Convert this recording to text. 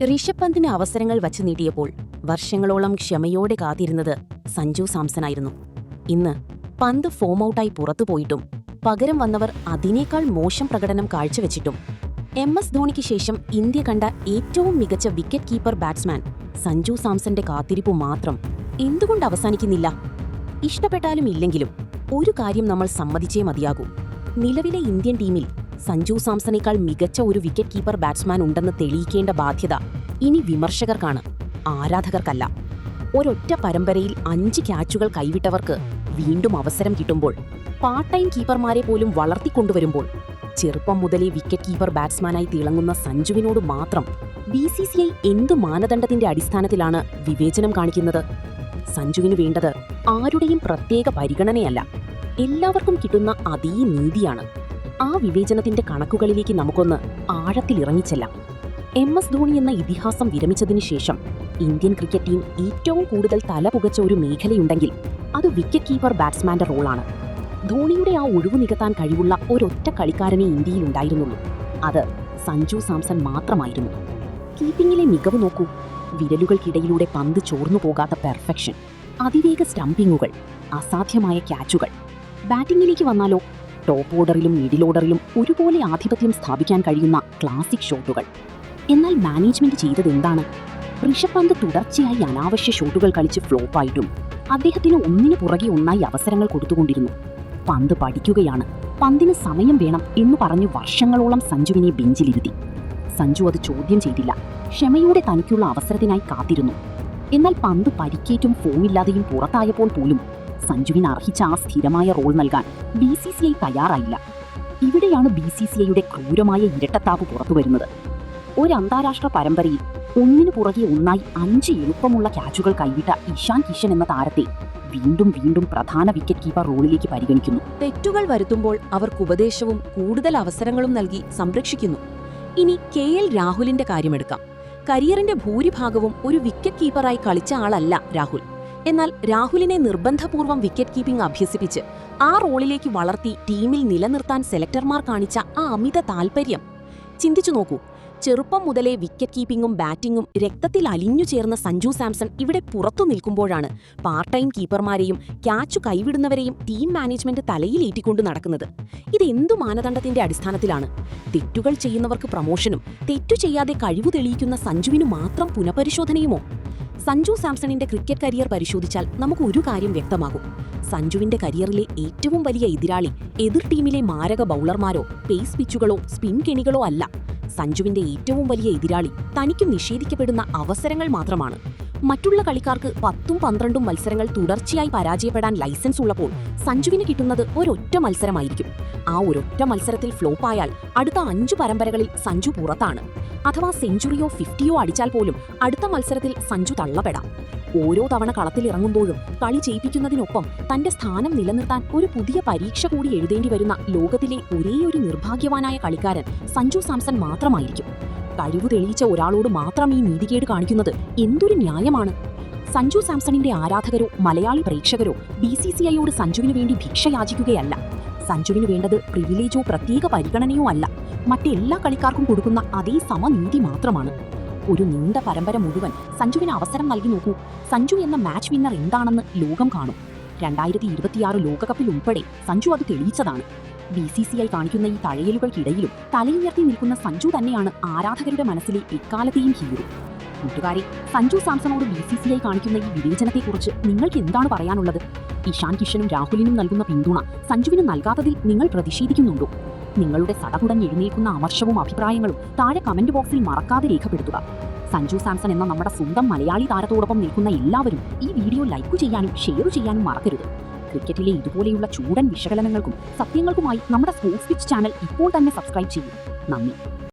ഋഷഭ് പന്തിന് അവസരങ്ങൾ വച്ചു നീട്ടിയപ്പോൾ വർഷങ്ങളോളം ക്ഷമയോടെ കാത്തിരുന്നത് സഞ്ജു സാംസണായിരുന്നു. ഇന്ന് പന്ത് ഫോം ഔട്ടായി പുറത്തുപോയിട്ടും പകരം വന്നവർ അതിനേക്കാൾ മോശം പ്രകടനം കാഴ്ചവെച്ചിട്ടും MS ധോണിക്ക് ശേഷം ഇന്ത്യ കണ്ട ഏറ്റവും മികച്ച വിക്കറ്റ് കീപ്പർ ബാറ്റ്സ്മാൻ സഞ്ജു സാംസന്റെ കാത്തിരിപ്പു മാത്രം എന്തുകൊണ്ട് അവസാനിക്കുന്നില്ല? ഇഷ്ടപ്പെട്ടാലും ഇല്ലെങ്കിലും ഒരു കാര്യം നമ്മൾ സമ്മതിച്ചേ മതിയാകൂ. നിലവിലെ ഇന്ത്യൻ ടീമിൽ സഞ്ജു സാംസണേക്കാൾ മികച്ച ഒരു വിക്കറ്റ് കീപ്പർ ബാറ്റ്സ്മാൻ ഉണ്ടെന്ന് തെളിയിക്കേണ്ട ബാധ്യത ഇനി വിമർശകർക്കാണ്, ആരാധകർക്കല്ല. ഒരൊറ്റ പരമ്പരയിൽ 5 ക്യാച്ചുകൾ കൈവിട്ടവർക്ക് വീണ്ടും അവസരം കിട്ടുമ്പോൾ, പാർട്ട് ടൈം കീപ്പർമാരെ പോലും വളർത്തിക്കൊണ്ടുവരുമ്പോൾ, ചെറുപ്പം മുതലേ വിക്കറ്റ് കീപ്പർ ബാറ്റ്സ്മാനായി തിളങ്ങുന്ന സഞ്ജുവിനോട് മാത്രം BCCI എന്തു മാനദണ്ഡത്തിന്റെ അടിസ്ഥാനത്തിലാണ് വിവേചനം കാണിക്കുന്നത്? സഞ്ജുവിന് വേണ്ടത് ആരുടെയും പ്രത്യേക പരിഗണനയല്ല, എല്ലാവർക്കും കിട്ടുന്ന അതേ നീതിയാണ്. ആ വിവേചനത്തിന്റെ കണക്കുകളിലേക്ക് നമുക്കൊന്ന് ആഴത്തിലിറങ്ങിച്ചെല്ലാം. MS ധോണി എന്ന ഇതിഹാസം വിരമിച്ചതിനു ശേഷം ഇന്ത്യൻ ക്രിക്കറ്റ് ടീം ഏറ്റവും കൂടുതൽ തലപുകച്ച ഒരു മേഖലയുണ്ടെങ്കിൽ അത് വിക്കറ്റ് കീപ്പർ ബാറ്റ്സ്മാന്റെ റോളാണ്. ധോണിയുടെ ആ ഒഴിവു നികത്താൻ കഴിവുള്ള ഒരൊറ്റ കളിക്കാരനെ ഇന്ത്യയിലുണ്ടായിരുന്നുള്ളൂ. അത് സഞ്ജു സാംസൺ മാത്രമായിരുന്നു. കീപ്പിംഗിലെ മികവ് നോക്കൂ. വിരലുകൾക്കിടയിലൂടെ പന്ത് ചോർന്നു പോകാത്ത പെർഫെക്ഷൻ, അതിവേഗ സ്റ്റംപിങ്ങുകൾ, അസാധ്യമായ ക്യാച്ചുകൾ. ബാറ്റിംഗിലേക്ക് വന്നാലോ, ടോപ്പ് ഓർഡറിലും മിഡിൽ ഓർഡറിലും ഒരുപോലെ ആധിപത്യം സ്ഥാപിക്കാൻ കഴിയുന്ന ക്ലാസിക് ഷോട്ടുകൾ. എന്നാൽ മാനേജ്മെന്റ് ചെയ്തതെന്താണ്? ഋഷഭ് പന്ത് തുടർച്ചയായി അനാവശ്യ ഷോട്ടുകൾ കളിച്ച് ഫ്ലോപ്പായിട്ടും അദ്ദേഹത്തിന് ഒന്നിനു പുറകെ ഒന്നായി അവസരങ്ങൾ കൊടുത്തുകൊണ്ടിരുന്നു. പന്ത് പഠിക്കുകയാണ്, പന്തിന് സമയം വേണം എന്നു പറഞ്ഞ് വർഷങ്ങളോളം സഞ്ജുവിനെ ബെഞ്ചിലിരുത്തി. സഞ്ജു അത് ചോദ്യം ചെയ്തില്ല. ക്ഷമയോടെ തനിക്കുള്ള അവസരത്തിനായി കാത്തിരുന്നു. എന്നാൽ പന്ത് പരിക്കേറ്റും ഫോമില്ലാതെയും പുറത്തായപ്പോൾ പോലും സഞ്ജുവിന് അർഹിച്ച ആ സ്ഥിരമായ റോൾ നൽകാൻ BCCI തയ്യാറായില്ല. ഇവിടെയാണ് BCCIയുടെ ക്രൂരമായ ഇരട്ടത്താപ്പ് പുറത്തുവരുന്നത്. ഒരു അന്താരാഷ്ട്ര പരമ്പരയിൽ ഒന്നിനു പുറകെ ഒന്നായി 5 എളുപ്പമുള്ള ക്യാച്ചുകൾ കൈവിട്ട ഇഷാൻ കിഷൻ എന്ന താരത്തെ വീണ്ടും വീണ്ടും പ്രധാന വിക്കറ്റ് കീപ്പർ റോളിലേക്ക് പരിഗണിക്കുന്നു. തെറ്റുകൾ വരുത്തുമ്പോൾ അവർക്ക് ഉപദേശവും കൂടുതൽ അവസരങ്ങളും നൽകി സംരക്ഷിക്കുന്നു. ഇനി KL രാഹുലിന്റെ കാര്യമെടുക്കാം. കരിയറിന്റെ ഭൂരിഭാഗവും ഒരു വിക്കറ്റ് കീപ്പറായി കളിച്ച ആളല്ല രാഹുൽ. എന്നാൽ രാഹുലിനെ നിർബന്ധപൂർവ്വം വിക്കറ്റ് കീപ്പിംഗ് അഭ്യസിപ്പിച്ച് ആ റോളിലേക്ക് വളർത്തി ടീമിൽ നിലനിർത്താൻ സെലക്ടർമാർ കാണിച്ച ആ അമിത താൽപര്യം ചിന്തിച്ചു നോക്കൂ. ചെറുപ്പം മുതലേ വിക്കറ്റ് കീപ്പിംഗും ബാറ്റിംഗും രക്തത്തിൽ അലിഞ്ഞു ചേർന്ന സഞ്ജു സാംസൺ ഇവിടെ പുറത്തു നിൽക്കുമ്പോഴാണ് പാർട്ട് ടൈം കീപ്പർമാരെയും ക്യാച്ചു കൈവിടുന്നവരെയും ടീം മാനേജ്മെന്റ് തലയിലേറ്റിക്കൊണ്ട് നടക്കുന്നത്. ഇത് എന്തു മാനദണ്ഡത്തിന്റെ അടിസ്ഥാനത്തിലാണ്? തെറ്റുകൾ ചെയ്യുന്നവർക്ക് പ്രമോഷനും തെറ്റു ചെയ്യാതെ കഴിവു തെളിയിക്കുന്ന സഞ്ജുവിന് മാത്രം പുനഃപരിശോധനയുമോ? സഞ്ജു സാംസണിന്റെ ക്രിക്കറ്റ് കരിയർ പരിശോധിച്ചാൽ നമുക്ക് ഒരു കാര്യം വ്യക്തമാകും. സഞ്ജുവിന്റെ കരിയറിലെ ഏറ്റവും വലിയ എതിരാളി എതിർ ടീമിലെ മാരക ബൗളർമാരോ പേസ് പിച്ചുകളോ സ്പിൻ കെണികളോ അല്ല. സഞ്ജുവിന്റെ ഏറ്റവും വലിയ എതിരാളി തനിക്ക് നിഷേധിക്കപ്പെടുന്ന അവസരങ്ങൾ മാത്രമാണ്. മറ്റുള്ള കളിക്കാർക്ക് 10ഉം 12ഉം മത്സരങ്ങൾ തുടർച്ചയായി പരാജയപ്പെടാൻ ലൈസൻസ് ഉള്ളപ്പോൾ സഞ്ജുവിന് കിട്ടുന്നത് ഒരൊറ്റ മത്സരമായിരിക്കും. ആ ഒരൊറ്റ മത്സരത്തിൽ ഫ്ലോപ്പായാൽ അടുത്ത 5 പരമ്പരകളിൽ സഞ്ജു പുറത്താണ്. അഥവാ സെഞ്ചുറിയോ 50യോ അടിച്ചാൽ പോലും അടുത്ത മത്സരത്തിൽ സഞ്ജു തള്ളപ്പെടാം. ഓരോ തവണ കളത്തിലിറങ്ങുമ്പോഴും കളി ജയിപ്പിക്കുന്നതിനൊപ്പം തന്റെ സ്ഥാനം നിലനിർത്താൻ ഒരു പുതിയ പരീക്ഷ കൂടി എഴുതേണ്ടി വരുന്ന ലോകത്തിലെ ഒരേയൊരു നിർഭാഗ്യവാനായ കളിക്കാരൻ സഞ്ജു സാംസൺ മാത്രമായിരിക്കും. കഴിവ് തെളിയിച്ച ഒരാളോട് മാത്രം ഈ നീതികേട് കാണിക്കുന്നത് എന്തൊരു ന്യായമാണ്? സഞ്ജു സാംസണിന്റെ ആരാധകരോ മലയാളി പ്രേക്ഷകരോ BCCIയോട് സഞ്ജുവിനു വേണ്ടി ഭിക്ഷ യാചിക്കുകയല്ല. സഞ്ജുവിന് വേണ്ടത് പ്രിവിലേജോ പ്രത്യേക പരിഗണനയോ അല്ല, മറ്റെല്ലാ കളിക്കാർക്കും കൊടുക്കുന്ന അതേ സമനീതി മാത്രമാണ്. ഒരു നീണ്ട പരമ്പര മുഴുവൻ സഞ്ജുവിന് അവസരം നൽകി നോക്കൂ. സഞ്ജു എന്ന മാച്ച് വിന്നർ എന്താണെന്ന് ലോകം കാണും. 2026 ലോകകപ്പിൽ ഉൾപ്പെടെ സഞ്ജു അത് തെളിയിച്ചതാണ്. BCCI കാണിക്കുന്ന ഈ തഴയലുകൾക്കിടയിലും തലയുയർത്തി നിൽക്കുന്ന സഞ്ജു തന്നെയാണ് ആരാധകരുടെ മനസ്സിലെ എക്കാലത്തെയും ഹീറോ. കൂട്ടുകാരെ, സഞ്ജു സാംസണോട് BCCI കാണിക്കുന്ന ഈ വിവേചനത്തെക്കുറിച്ച് നിങ്ങൾക്ക് എന്താണ് പറയാനുള്ളത്? ഇഷാൻ കിഷനും രാഹുലിനും നൽകുന്ന പിന്തുണ സഞ്ജുവിന് നൽകാത്തതിൽ നിങ്ങൾ പ്രതിഷേധിക്കുന്നുണ്ടോ? നിങ്ങളുടെ സടകുടഞ്ഞ് എഴുന്നേൽക്കുന്ന അമർഷവും അഭിപ്രായങ്ങളും താഴെ കമന്റ് ബോക്സിൽ മറക്കാതെ രേഖപ്പെടുത്തുക. സഞ്ജു സാംസൺ എന്ന നമ്മുടെ സ്വന്തം മലയാളി താരത്തോടൊപ്പം നിൽക്കുന്ന എല്ലാവരും ഈ വീഡിയോ ലൈക്ക് ചെയ്യാനും ഷെയർ ചെയ്യാനും മറക്കരുത്. ക്രിക്കറ്റിലെ ഇതുപോലെയുള്ള ചൂടൻ വിശകലനങ്ങൾക്കും സത്യങ്ങൾക്കുമായി നമ്മുടെ സ്പോർട്സ് പിച്ച് ചാനൽ ഇപ്പോൾ തന്നെ സബ്സ്ക്രൈബ് ചെയ്യൂ. നന്ദി.